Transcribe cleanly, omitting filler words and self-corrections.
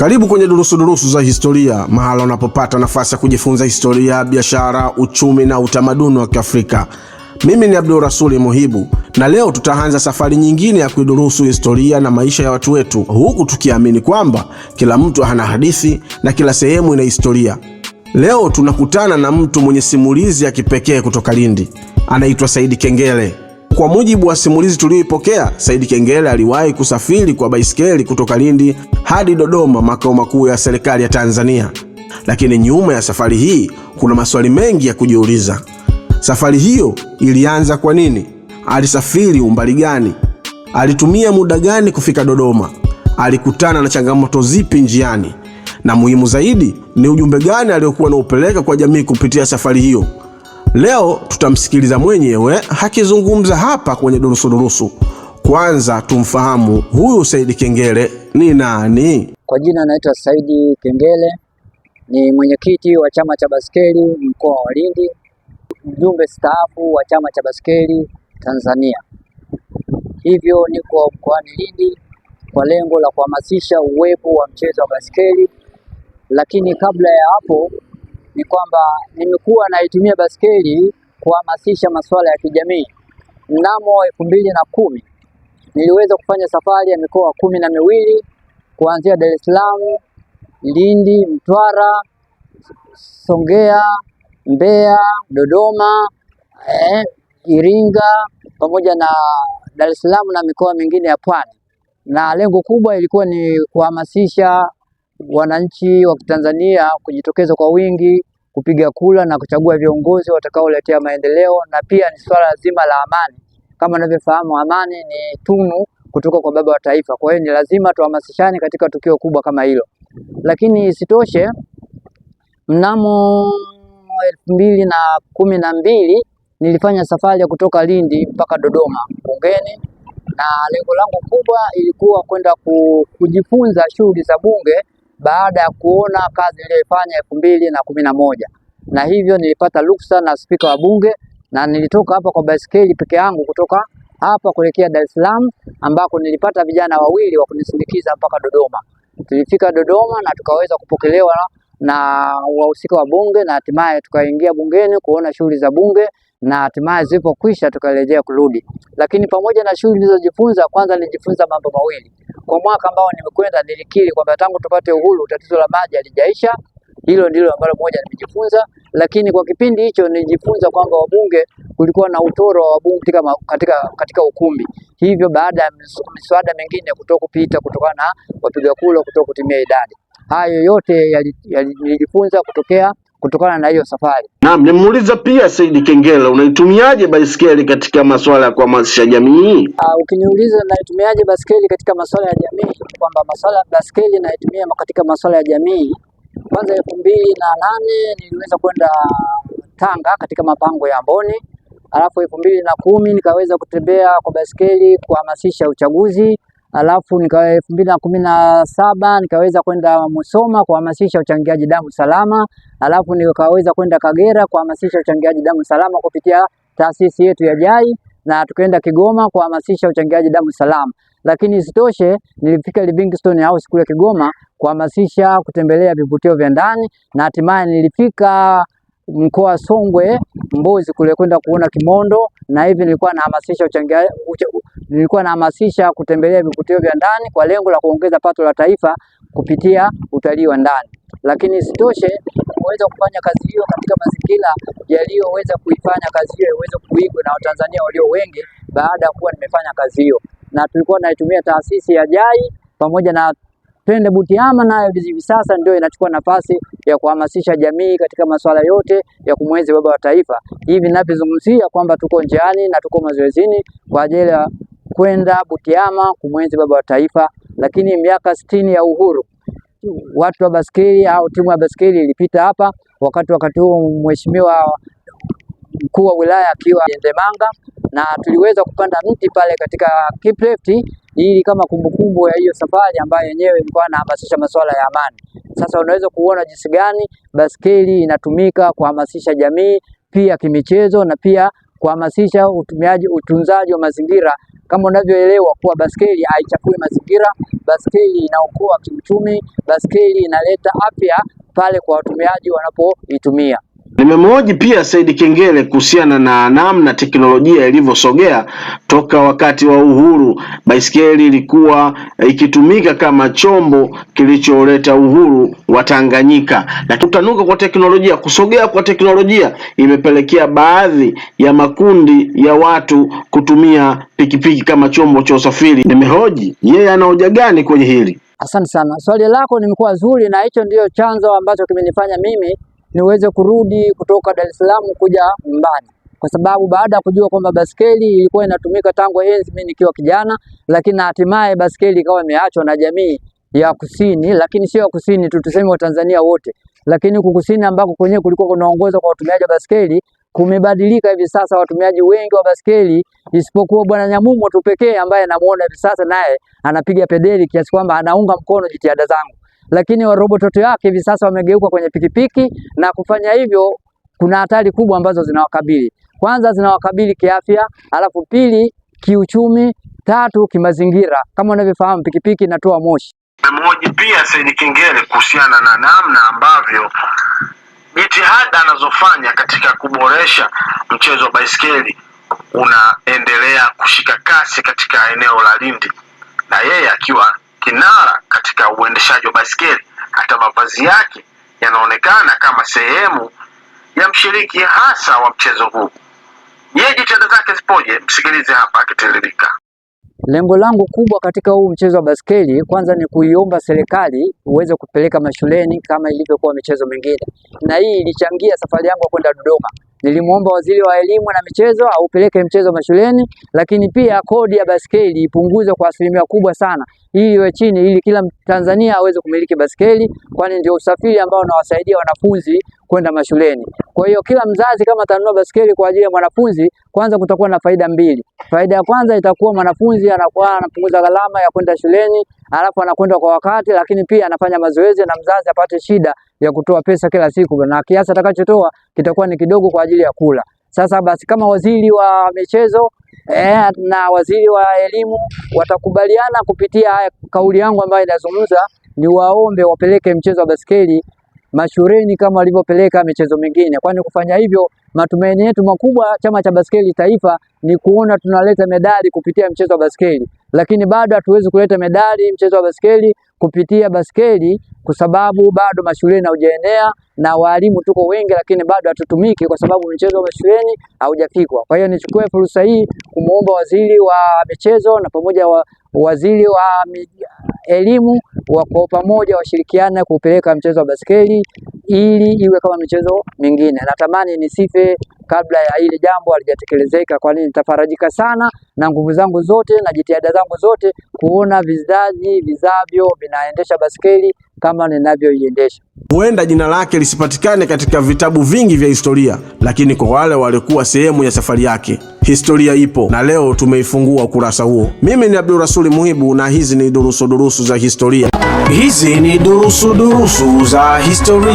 Karibu kwenye durusu za historia, mahala unapopata nafasi ya kujifunza historia, biashara, uchumi na utamaduni wa Kiafrika. Mimi ni Abdul Rasuli Muhibu, na leo tutaanza safari nyingine ya kuidurusu historia na maisha ya watu wetu, huku tukiamini kwamba kila mtu ana hadithi na kila sehemu ina historia. Leo tunakutana na mtu mwenye simulizi ya kipekee kutoka Lindi. Anaitwa Said Kengele. Kwa mujibu wa simulizi tuliyoipokea, Said Kengele aliwahi kusafiri kwa baiskeli kutoka Lindi hadi Dodoma, makao makuu ya serikali ya Tanzania. Lakini nyuma ya safari hii kuna maswali mengi ya kujiuliza. Safari hiyo ilianza kwa nini? Alisafiri umbali gani? Alitumia muda gani kufika Dodoma? Alikutana na changamoto zipi njiani? Na muhimu zaidi, ni ujumbe gani aliokuwa anaupeleka kwa jamii kupitia safari hiyo? Leo tutamsikiliza mwenyewe akizungumza hapa kwenye durusu. Kwanza tumfahamu huyu Said Kengele ni nani? Kwa jina naitwa Said Kengele, ni mwenyekiti wa chama cha baskeli mkoa wa Lindi, mjumbe staafu wa chama cha baskeli Tanzania. Hivyo niko mkoani Lindi kwa lengo la kuhamasisha uwepo wa mchezo wa baskeli, lakini kabla ya hapo ni kwamba nimekuwa naitumia baskeli kuhamasisha masuala ya kijamii. Mnamo 2010 niliweza kufanya safari ya mikoa 12 kuanzia Dar es Salaam, Lindi, Mtwara, Songea, Mbeya, Dodoma, Iringa pamoja na Dar es Salaam na mikoa mingine ya Pwani. Na lengo kubwa ilikuwa ni kuhamasisha wananchi wa Tanzania kujitokeza kwa wingi kupiga kura na kuchagua viongozi watakaoletea maendeleo, na pia ni swala zima la amani. Kama unavyofahamu, amani ni tunu kutoka kwa baba wa taifa. Kwa hiyo ni lazima tuhamasishane katika tukio kubwa kama hilo. Lakini isitoshe, mnamo 2012 nilifanya safari ya kutoka Lindi mpaka Dodoma bungeni, na lengo langu kubwa ilikuwa kwenda kujifunza shughuli za bunge baada ya kuona kazi niliyofanya 2011. Na hivyo nilipata ruksa na spika wa bunge, na nilitoka hapa kwa baiskeli peke yangu kutoka hapa kuelekea Dar es Salaam, ambako nilipata vijana wawili wa kunisindikiza mpaka Dodoma. Tulifika Dodoma na tukaweza kupokelewa na wahusika wa bunge, na hatimaye tukaingia bungeni kuona shughuli za bunge, na hatimaye zilipokwisha tukarejea kurudi. Lakini pamoja na shughuli nilizojifunza, kwanza nilijifunza mambo mawili. Kwa mwaka ambao nimekwenda nilikiri kwamba tangu tupate uhuru tatizo la maji halijaisha. Hilo ndilo ambalo moja nimejifunza. Lakini kwa kipindi hicho nilijifunza kwamba wabunge kulikuwa na utoro wa wabunge katika ukumbi. Hivyo baada ya miswada mingine kutokupita kutokana na wapiga kura kutokutimia idadi. Hayo yote nilijifunza kutokana na hiyo safari. Naam, nimuuliza pia Said Kengele, unaitumiaje baiskeli katika masuala ya kuhamasisha jamii? Ukiniuliza naitumiaje baiskeli katika masuala ya jamii, kwamba masuala ya baiskeli naitumia katika masuala ya jamii. Kwanza 2008 niliweza kwenda Tanga katika mapango ya Amboni. Alafu 2010 nikaweza kutembea kwa baiskeli kuhamasisha uchaguzi. Alafu 2017 nikaweza kwenda Musoma kuhamasisha uchangiaji damu salama. Alafu nikaweza kwenda Kagera kuhamasisha uchangiaji damu salama kupitia taasisi yetu ya JAI, na tukaenda Kigoma kuhamasisha uchangiaji damu salama. Lakini isitoshe nilifika Livingstone House kule Kigoma kuhamasisha kutembelea vivutio vya ndani, na hatimaye nilifika mkoa Songwe Mbozi kule kwenda kuona kimondo, na hivi nilikuwa nahamasisha kutembelea vivutio vya ndani kwa lengo la kuongeza pato la taifa kupitia utalii wa ndani. Lakini isitoshe nimeweza kufanya kazi hiyo katika mazingira yaliyoweza kuifanya kazi hiyo iweze kuigwa na Watanzania walio wengi baada ya kuwa nimefanya kazi hiyo. Na tulikuwa naitumia taasisi ya JAI pamoja na Twende Butiama, nayo hivi sasa ndio inachukua nafasi ya kuhamasisha jamii katika masuala yote ya kumwenzi baba wa taifa. Hivi ninapozungumzia kwamba tuko njiani na tuko mazoezini kwa ajili ya kwenda Butiama kumwenzi baba wa taifa. Lakini miaka 60 ya uhuru, watu wa baskeli au timu ya baskeli ilipita hapa wakati huo mheshimiwa mkuu wa wilaya akiwa Ndemanga, na tuliweza kupanda mti pale katika Kipleft ili kama kumbukumbu ya hiyo safari ambayo yenyewe ilikuwa inahamasisha masuala ya amani. Sasa unaweza kuona jinsi gani baskeli inatumika kuhamasisha jamii, pia kimichezo, na pia kuhamasisha utunzaji wa mazingira kama unavyoelewa kuwa baskeli haichafui mazingira, baskeli inaokoa kiuchumi, baskeli inaleta afya pale kwa watumiaji wanapoitumia. Nimemhoji pia Said Kengele kuhusiana na namna teknolojia ilivyosogea toka wakati wa uhuru. Baiskeli ilikuwa ikitumika kama chombo kilicholeta uhuru wa Tanganyika, na kutanuka kwa teknolojia, kusogea kwa teknolojia imepelekea baadhi ya makundi ya watu kutumia pikipiki kama chombo cha usafiri. Nimehoji yeye ana hoja gani kwenye hili. Asante sana, swali lako limekuwa zuri, na hicho ndio chanzo ambacho kimenifanya mimi niweze kurudi kutoka Dar es Salaam kuja nyumbani, kwa sababu baada ya kujua kwamba baskeli ilikuwa inatumika tangu enzi mimi nikiwa kijana, lakini hatimaye baskeli ikawa imeachwa na jamii ya kusini, lakini sio kusini tu, tuseme wa Tanzania wote, lakini kusini ambako kwenyewe kulikuwa kunaongozwa kwa watumiaji wa baskeli kumebadilika. Hivi sasa watumiaji wengi wa baskeli, isipokuwa Bwana Nyamumo tu pekee ambaye namuona hivi sasa naye anapiga pedeli kiasi kwamba anaunga mkono jitihada zangu, lakini warobototo wake hivi sasa wamegeuka kwenye pikipiki, na kufanya hivyo kuna hatari kubwa ambazo zinawakabili. Kwanza zinawakabili kiafya, alafu pili kiuchumi, tatu kimazingira. Kama unavyofahamu pikipiki inatoa moshi. Mmoja pia Said Kengele kuhusiana na namna ambavyo jitihada anazofanya katika kuboresha mchezo wa baiskeli unaendelea kushika kasi katika eneo la Lindi, na yeye akiwa kinara katika uendeshaji wa baiskeli. Hata mavazi yake yanaonekana kama sehemu ya mshiriki hasa wa mchezo huu. Yeye jitihada zake zipoje? Msikilize hapa akitiririka. Lengo langu kubwa katika huu mchezo wa baskeli kwanza ni kuiomba serikali uweze kupeleka mashuleni kama ilivyokuwa michezo mingine, na hii ilichangia safari yangu kwenda Dodoma. Nilimuomba waziri wa elimu na michezo aupeleke mchezo mashuleni, lakini pia kodi ya baskeli ipunguzwe kwa asilimia kubwa sana, ili iwe chini, ili kila Tanzania aweze kumiliki baskeli, kwani ndio usafiri ambao unawasaidia wanafunzi kwenda mashuleni. Kwa hiyo kila mzazi kama atanunua baskeli kwa ajili ya mwanafunzi, kwanza kutakuwa na faida mbili. Faida ya kwanza itakuwa mwanafunzi anakuwa anapunguza gharama ya kwenda shuleni, alafu anakwenda kwa wakati, lakini pia anafanya mazoezi na mzazi apate shida ya kutoa pesa kila siku, na kiasi atakachotoa kitakuwa ni kidogo kwa ajili ya kula. Sasa basi kama waziri wa michezo na waziri wa elimu watakubaliana kupitia kauli yangu ambayo inazungumza, ni waombe wapeleke mchezo wa baskeli mashuleni kama walivyopeleka michezo mingine, kwani kufanya hivyo matumaini yetu makubwa chama cha baskeli taifa ni kuona tunaleta medali kupitia mchezo wa baskeli, lakini bado hatuwezi kuleta medali mchezo wa baskeli kupitia baskeli kwa sababu bado mashuleni haujaenea na walimu tuko wengi, lakini bado hatutumiki kwa sababu mchezo wa mashuleni haujafikwa. Kwa hiyo nichukue fursa hii kumuomba waziri wa michezo na pamoja waziri wa elimu kwa pamoja washirikiane kupeleka mchezo wa baskeli ili iwe kama michezo mingine. Natamani nisife kabla ya ile jambo halijatekelezeka, kwani nitafarajika sana na nguvu zangu zote na jitihada zangu zote kuona vizazi vizavyo vinaendesha baskeli kama ninavyoiendesha. Huenda jina lake lisipatikane katika vitabu vingi vya historia, lakini kwa wale walikuwa sehemu ya safari yake, historia ipo na leo tumeifungua ukurasa huo. Mimi ni Abdurasuli Muhibu na hizi ni durusu za historia. Hizi ni durusu za historia.